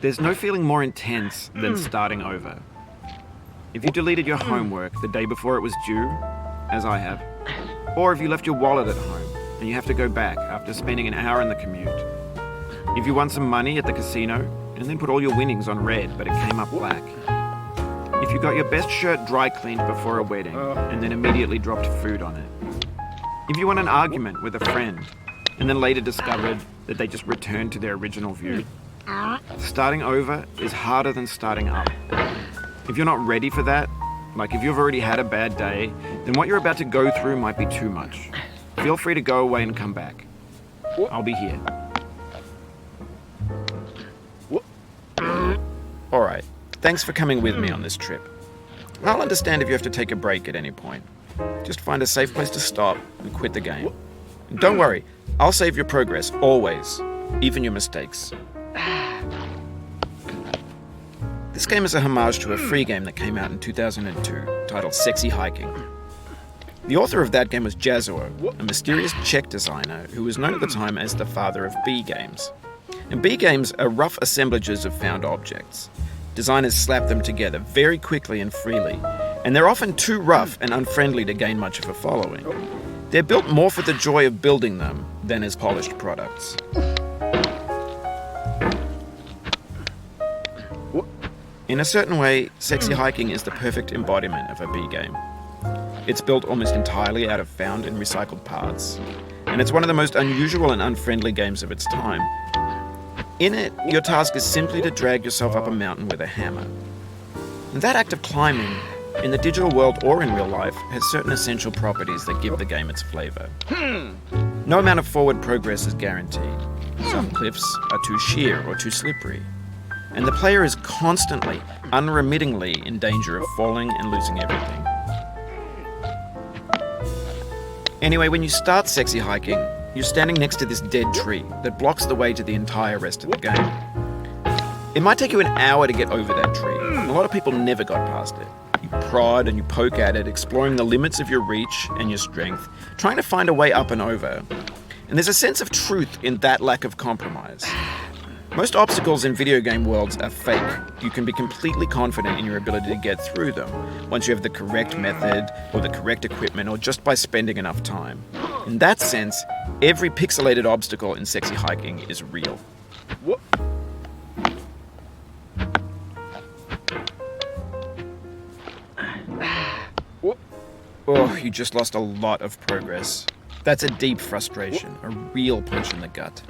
There's no feeling more intense than starting over. If you deleted your homework the day before it was due, as I have, or if you left your wallet at home and you have to go back after spending an hour in the commute, if you won some money at the casino and then put all your winnings on red but it came up black, if you got your best shirt dry cleaned before a wedding and then immediately dropped food on it, if you won an argument with a friend and then later discovered that they just returned to their original view, starting over is harder than starting up. If you're not ready for that, like if you've already had a bad day, then what you're about to go through might be too much. Feel free to go away and come back. I'll be here. Alright, thanks for coming with me on this trip. I'll understand if you have to take a break at any point. Just find a safe place to stop and quit the game. And don't worry, I'll save your progress, always, even your mistakes. This game is a homage to a free game that came out in 2002, titled Sexy Hiking. The author of that game was Jazuo, a mysterious Czech designer who was known at the time as the father of B games. And B games are rough assemblages of found objects. Designers slap them together very quickly and freely, and they're often too rough and unfriendly to gain much of a following. They're built more for the joy of building them than as polished products. In a certain way, Sexy Hiking is the perfect embodiment of a B game. It's built almost entirely out of found and recycled parts, and it's one of the most unusual and unfriendly games of its time. In it, your task is simply to drag yourself up a mountain with a hammer. And that act of climbing, in the digital world or in real life, has certain essential properties that give the game its flavor. No amount of forward progress is guaranteed. Some cliffs are too sheer or too slippery. And the player is constantly, unremittingly in danger of falling and losing everything. Anyway, when you start Sexy Hiking, you're standing next to this dead tree that blocks the way to the entire rest of the game. It might take you an hour to get over that tree, and a lot of people never got past it. You prod and you poke at it, exploring the limits of your reach and your strength, trying to find a way up and over. And there's a sense of truth in that lack of compromise. Most obstacles in video game worlds are fake. You can be completely confident in your ability to get through them once you have the correct method or the correct equipment or just by spending enough time. In that sense, every pixelated obstacle in Sexy Hiking is real. Oh, you just lost a lot of progress. That's a deep frustration, a real punch in the gut.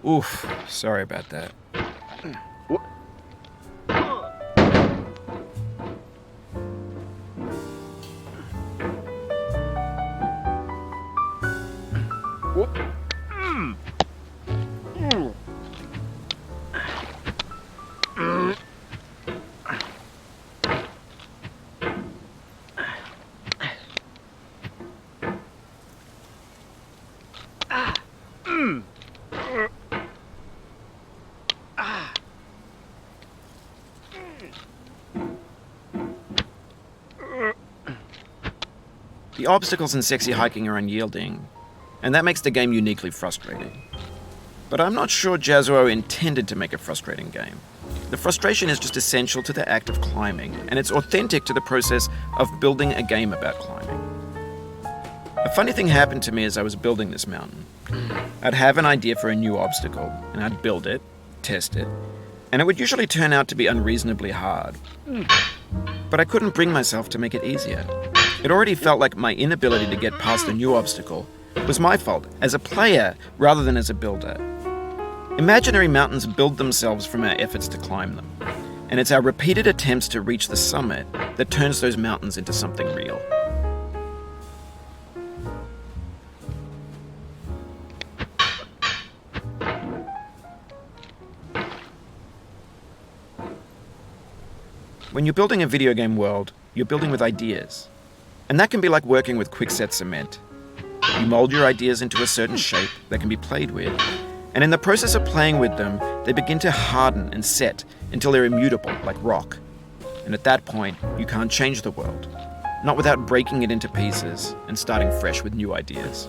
Oof, sorry about that. The obstacles in sexy hiking are unyielding, and that makes the game uniquely frustrating. But I'm not sure Jazuo intended to make a frustrating game. The frustration is just essential to the act of climbing, and it's authentic to the process of building a game about climbing. A funny thing happened to me as I was building this mountain. I'd have an idea for a new obstacle, and I'd build it, test it, and it would usually turn out to be unreasonably hard. But I couldn't bring myself to make it easier. It already felt like my inability to get past a new obstacle was my fault as a player rather than as a builder. Imaginary mountains build themselves from our efforts to climb them, and it's our repeated attempts to reach the summit that turns those mountains into something real. When you're building a video game world, you're building with ideas. And that can be like working with quickset cement. You mold your ideas into a certain shape that can be played with, and in the process of playing with them, they begin to harden and set until they're immutable, like rock. And at that point, you can't change the world, not without breaking it into pieces and starting fresh with new ideas.